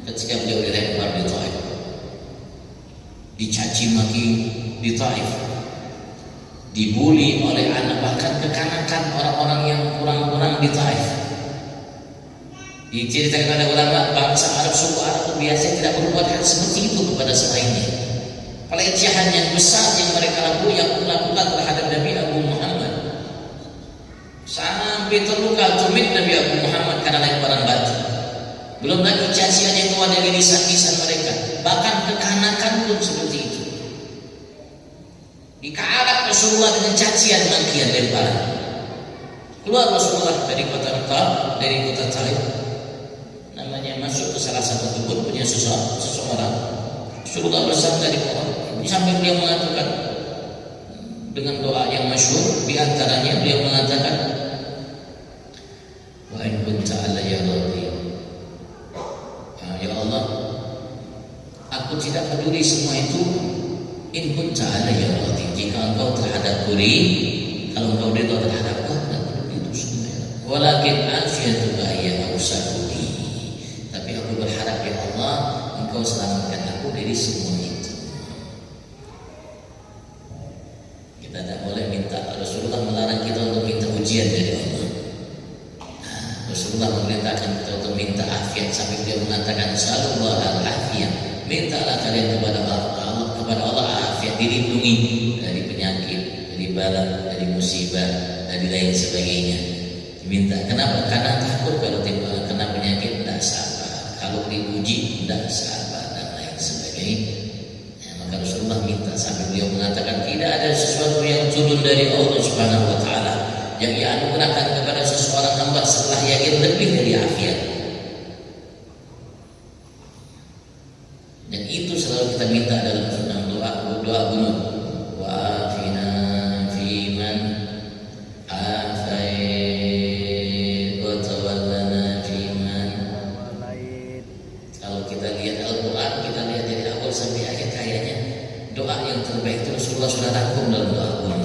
ketika beliau dilempar di Taif, dicaci maki di Taif, dibuli oleh anak, bahkan kekanakan orang-orang yang kurang-kurang di Taif. Diceritakan oleh ulama bangsa Arab, suku Arab biasanya tidak berbuat hal seperti itu kepada selainnya. Pelecehan yang besar yang mereka lakukan terhadap Nabi Abu Muhammad, sampai terluka tumit Nabi Abu Muhammad karena lemparan batu. Belum lagi cacian yang keluar dari lisan-lisan mereka, bahkan kekanakan pun seperti itu. Dikarat Rasulullah dengan cacian makian lemparan. Keluar Rasulullah dari kota Taif, namanya masuk ke salah satu kebun punya seseorang. Rasulullah bersandar di pohon sampai beliau mengatakan dengan doa yang masyhur, di antaranya beliau mengatakan, wa in kunta alayya radhi, ya Allah, aku tidak peduli semua itu. In kunta alayya radhi, jika engkau terhadapku ridha, kalau engkau ridha terhadapku, tidak peduli itu semua. Walakin afiyatuka ya ausakudi, tapi aku berharap ya Allah, engkau selamatkan aku dari semua itu. Kita tidak boleh minta. Rasulullah melarang kita untuk minta ujian dari Allah. Rasulullah memerintahkan kita untuk minta afiat, sampai beliau mengatakan sallallahu al-afiyah, mintalah kalian kepada Allah afiat, dilindungi dari penyakit, dari bala, dari musibah, dari lain sebagainya. Diminta. Kenapa? Karena takut kalau kena penyakit tidak sabar, kalau diuji tidak sabar dan lain sebagainya. Maka Rasulullah minta, sampai beliau mengatakan tidak ada sesuatu yang turun dari Allah Subhanahu wa taala yang dianugerahkan kepada seseorang hamba setelah yakin lebih dari afiat. Dan itu selalu kita minta dalam doa gunung. Wa afina fiman afait wa tawallana fiman. Kalau kita lihat Al-Quran, kita lihat dari awal sampai akhir, kayaknya doa yang terbaik itu Rasulullah sudah rangkum dalam doa gunung.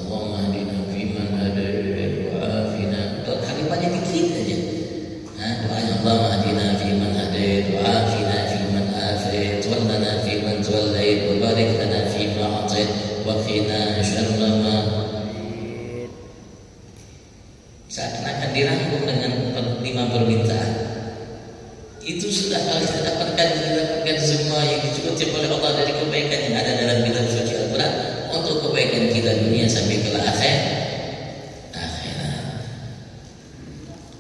Allahumma hadina fiman hadait wa afina. Kalimatnya dikit aja. Doanya Allahumma hadina fiman hadait wa afina fiman afait wa lana fiman tawallait wa barik lana fima atait wa qina syarra ma. Seakan-akan dirangkum dengan 5 permintaan. Itu sudah kita dapatkan semua yang dicukupi oleh Allah dari kebaikan yang ada dalam kitab suci Al-Quran untuk kebaikan kita dunia sampai ke akhirat.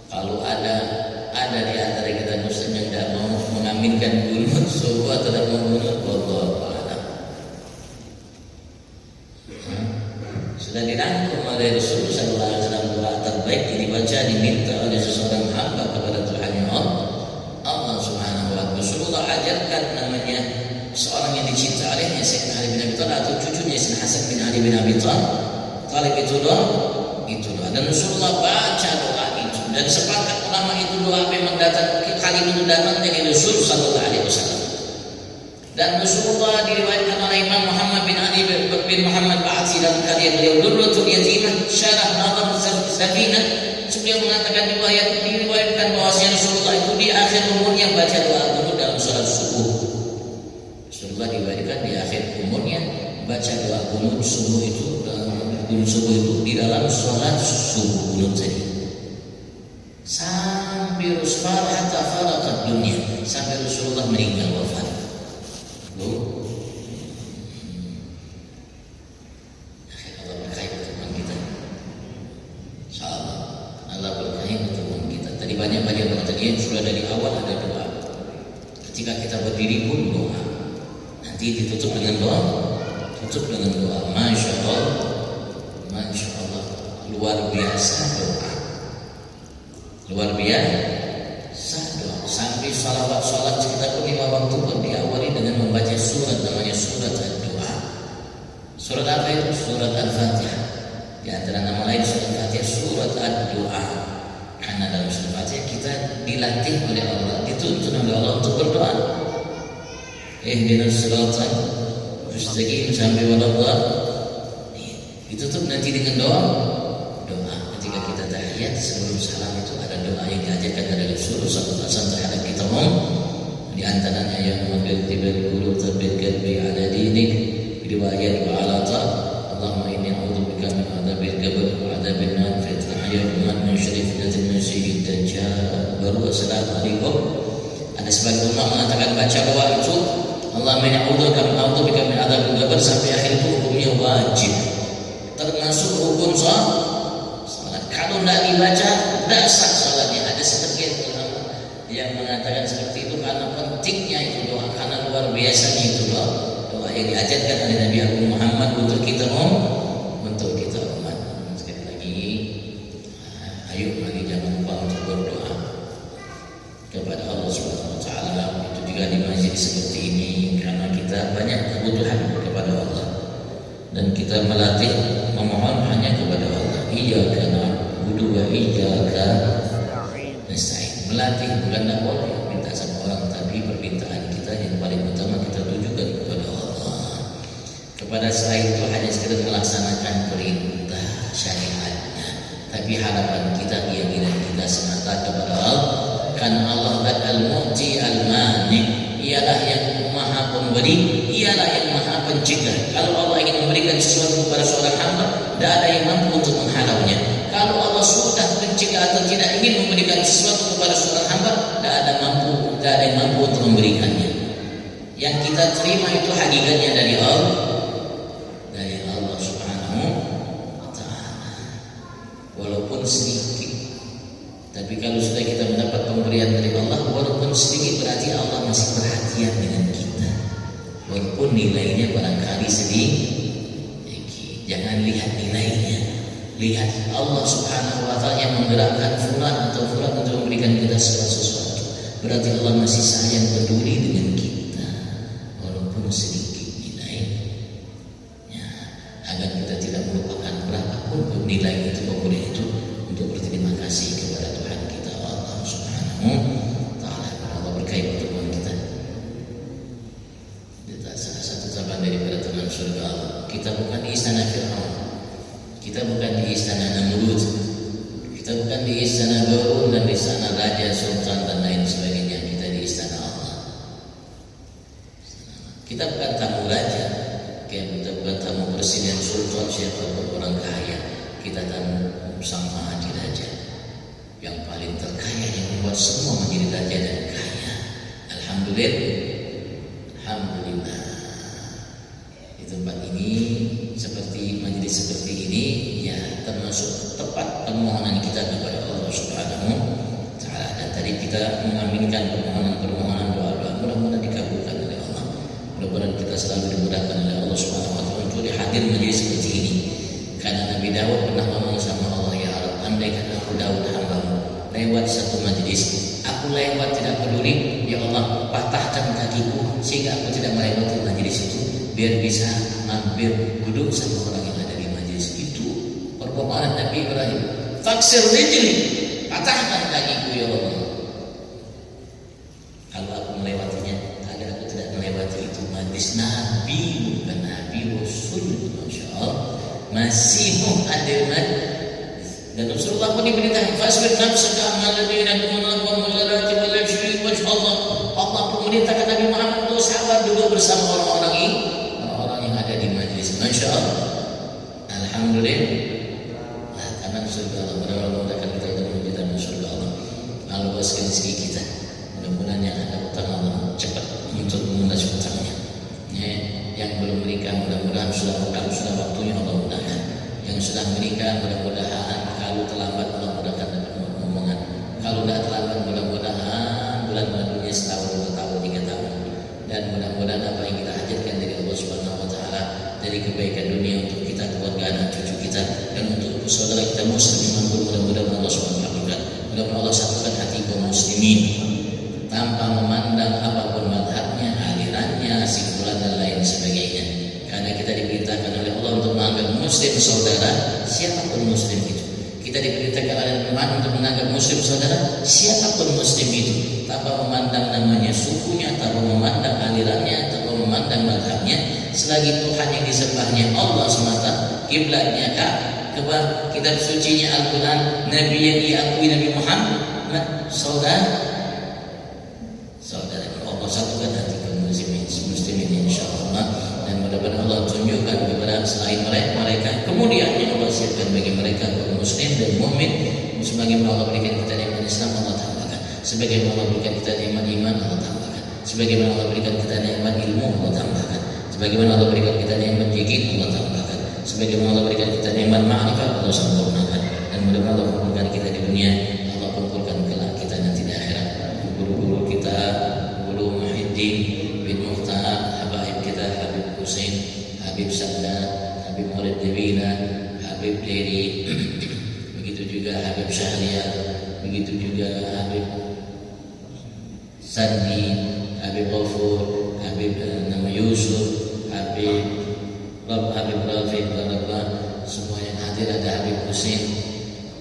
Kalau ada di antara kita muslim yang tidak mau mengaminkan kunut subuh atau tidak mau kunut, wallahu a'lam. Sudah dirangkum oleh Rasulullah sallallahu alaihi wasallam, doa terbaik yang dibaca diminta oleh seseorang hamba kepada Tuhannya Allah Subhanahu wa taala. Rasulullah ajarkan namanya seorang yang dicinta olehnya Sayyidina Ali bin Abi Thalib atau cucunya Sayyidina Hasan bin Ali bin Abi Thalib itu doa. Dan Rasulullah baca doa itu, dan sepakat ulama itu doa memang datang, kalimat itu datang dari Rasul sallallahu alaihi wasallam. Dan Rasulullah diriwayatkan oleh Imam Muhammad bin Ali bin Muhammad Ba'ati dalam karya beliau Durratul Yatimah Syarah Nazam Safinah, beliau mengatakan diriwayatkan bahwasanya Rasulullah itu di akhir umurnya baca doa gunut dalam salat subuh. Rasulullah diriwayatkan di akhir umurnya baca doa gunut subuh itu, di dalam salat subuh gunut tadi. Sampai Rasulullah hatta faraqat dunia, sampai Rasulullah meninggal wafat. Allah berkahi pertemuan kita. Insyaallah Allah berkahi pertemuan kita. Tadi banyak pertanyaan, sudah dari awal ada doa. Ketika kita berdiri pun doa. Nanti ditutup dengan doa. Masya Allah, luar biasa doa. Sampai salat kita pun 5 waktu pun diawali dengan membaca surat, namanya surat doa. Surat apa itu? Surat Al-Fatihah. Di antara nama lain surat Al-Fatihah, surat doa. Karena dalam surat Al-Fatihah kita dilatih oleh Allah, dituntun oleh Allah untuk berdoa. Ihdinas siratal mustaqim sampai waladhdallin. Ditutup nanti dengan doa. Ketika kita tahiyat sebelum salam itu ada doa yang diajarkan dari Rasulullah sallallahu alaihi wasallam terhadap kita. Di antaranya yang mengambil tibal qulub tsabbit qalbi ala dinik, riwayat wa ala ta Allahumma inni a'udzubika min adzabil qabr wa adzabil nar fitnah hayat min syarri fitnatil masiihid dajjal. Baru assalamualaikum. Ada sebagian ulama mengatakan baca doa itu Allahumma inni a'udzubika min adzabil qabr sampai akhir itu hukumnya wajib, termasuk hukum salat. Kalau tidak dibaca tidak sah salatnya. Ada sebagian ulama yang mengatakan seperti itu karena pentingnya itu doa, karena luar biasanya itu doa yang diajarkan oleh Nabi Muhammad untuk kita umat. Sekali lagi, ayo mari jangan lupa untuk berdoa kepada Allah Subhanahu wa taala. Itu juga di masjid seperti ini karena kita banyak kebutuhan kepada Allah dan kita melatih memohon hanya kepada Allah. Iyyaka na'budu wa iyyaka nasta'in. Melatih bukan tidak boleh minta sama orang, tapi permintaan kita yang paling utama kita tujukan kepada Allah. Kepada selain itu hanya sekedar melaksanakan perintah syariatnya, tapi harapan kita, keyakinan kita semata kepada Allah. Karena Allah al-Mu'ti al-Mani, ialah yang maha pemberi, ialah yang maha pencegah. Kalau Allah ingin memberikan sesuatu kepada seorang hamba, tidak ada yang mampu untuk menghalaunya. Kalau Allah sudah mencegah atau tidak ingin memberikan sesuatu kepada seorang hamba, tidak ada yang mampu untuk memberikannya. Yang kita terima itu hakikatnya dari Allah Subhanahu wa taala. Walaupun sedikit, tapi kalau sudah kita mendapat pemberian dari Allah, walaupun sedikit berarti Allah masih perhatian dengan kita. Walaupun nilainya barangkali sedikit, jangan lihat nilainya. Lihat Allah Subhanahu wa taala yang menggerakkan fulan atau fulan untuk memberikan kita sesuatu. Berarti Allah masih sayang, peduli dengan kita. Walaupun sedikit nilainya, agar kita tidak melupakan berapapun nilai itu, pemberian itu, untuk berterima kasih kepada Tuhan kita Allah Subhanahu wa taala. Allah berkahi pertemuan kita. Salah satu taban daripada teman surga Allah. Kita bukan di istana Fir'aun, kita bukan di istana Namrud, kita bukan di istana Qarun dan di istana raja, sultan dan lain sebagainya. Kita di istana Allah. Kita bukan tamu raja, kita bukan tamu presiden, sultan, siapapun orang kaya. Kita tamu sang maha raja yang paling terkaya, yang membuat semua menjadi raja dan kaya. Alhamdulillah. Di tempat ini, seperti majelis seperti ini, ya termasuk tepat permohonan kita kepada Allah Subhanahu wa taala. Dan tadi kita mengaminkan permohonan doa-doa, mudah-mudahan dikabulkan oleh Allah. Mudah-mudahan kita selalu dimudahkan oleh Allah Subhanahu wa taala untuk hadir majelis seperti ini. Karena Nabi Daud pernah ngomong sama Allah, ya Allah, andaikan aku Daud hambamu lewat satu majelis, aku lewat tidak peduli, ya Allah patahkan kakiku sehingga aku tidak melewati majelis itu, biar bisa mampir duduk sama orang yang ada di majelis itu. Permohonan Nabi Ibrahim, faksir rijli, patahkan kakiku ya Allah. Kalau aku melewatinya, agar aku tidak melewati itu majelis Nabi, bukan Nabi Rasul. Masya Allah, masih hadir dan Rasulullah pun diberitakan fasbir nafsaka amal ladina yaquluna wa la tusyrik wajh Allah. Allah pun memerintahkan Nabi Muhammad untuk sabar duduk bersama orang-orang yang ada di majlis. Masya Allah, alhamdulillah. Karena surga Allah, mudah-mudahan kita itu menuju surga Allah. Allah luaskan rezeki kita. Mudah-mudahan yang ada utang Allah cepat untuk melunasi utangnya. Yang belum menikah mudah-mudahan sudah waktunya Allah mudahkan. Yang sudah menikah mudah-mudahan, kalau terlambat Allah mudahkan dapat omongan. Kalau tidak terlambat mudah-mudahan bulan madunya setahun, 2 tahun, 3 tahun. Dan mudah-mudahan apa yang kita hajatkan dari Allah Subhanahu wa taala, dari kebaikan dunia untuk kita, keluarga, anak cucu kita, dan untuk saudara kita muslim yang mudah-mudahan Allah Subhanahu wa taala. Mudah-mudahan Allah satukan hati kaum muslimin tanpa memandang apapun mazhabnya, alirannya, simpulan dan lain sebagainya. Karena kita diperintahkan oleh Allah untuk menganggap muslim saudara siapapun muslim itu. Kita diperintahkan oleh Allah untuk menganggap muslim saudara siapapun muslim itu, tanpa memandang namanya, sukunya, tanpa memandang alirannya, tanpa memandang mazhabnya. Selagi Tuhan yang disembahnya Allah semata, kiblatnya Ka'bah, kitab sucinya Al-Quran, Nabi yang diakui Nabi Muhammad, saudara Allah Allah satukan hati kaum muslimin insyaallah, dan mudah-mudahan Allah tunjukkan kepada selain mereka kemudiannya Allah siapkan bagi mereka kaum muslim dan mukmin. Sebagaimana Allah berikan kita nikmat Islam, Allah tambahkan. Sebagaimana Allah berikan kita nikmat iman, Allah tambahkan. Sebagaimana Allah berikan kita nikmat ilmu, Allah tambahkan. Sebagaimana Allah berikan kita nikmat yakin, Allah tambahkan. Sebagaimana Allah berikan kita nikmat ma'rifat, Allah sempurnakan. Dan mudah-mudahan Allah kumpulkan kita di dunia, Allah kumpulkan kelak kita nanti di akhirat. Guru-guru kita, Guru Muhyiddin bin Mukhtar, habaib kita Habib Husain, Habib Sabda, Habib Maulid Dewina, Habib Deri, begitu juga Habib Syahriar, begitu juga Habib Sandi, Habib Ghafur, Habib nama Yusuf, Habib Rafiq, semua yang hadir, ada Habib Husain,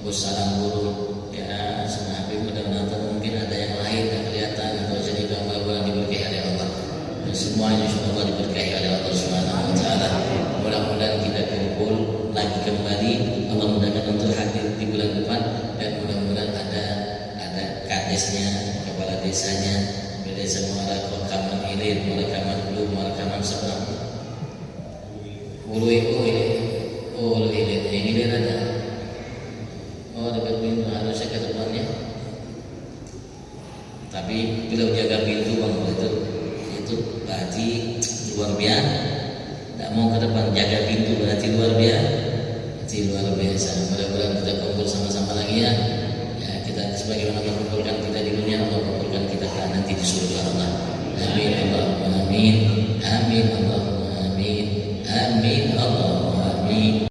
bos salam guru, ya semua Habib. Mudah-mudahan mungkin ada yang lain yang kelihatan atau jadi gambar-gambar diberkahi oleh Allah. Dan semuanya insyaallah diberkahi oleh Allah Subhanahu wa taala. Mudah-mudahan kita kumpul lagi kembali, Allah mudahkan untuk hadir di bulan depan, dan mudah-mudahan ada kadesnya, kepala desanya, desa Muara Kaman Ilir, Muara Kaman Hulu, Muara Kaman Seberang, Hulu Ilir ada. Oh, dekat pintu harusnya ke depannya. Tapi beliau jaga pintu bang, itu berarti luar biasa. Tak mau ke depan, jaga pintu berarti luar biasa. Mudah-mudahan kita kumpul sama-sama lagi ya. Ya, kita sebagaimana Allah kumpulkan kita di dunia, Allah kumpulkan kita nanti di surga Allah. Amin Allahumma amin. Amin Allahumma amin. Amin Allahumma amin.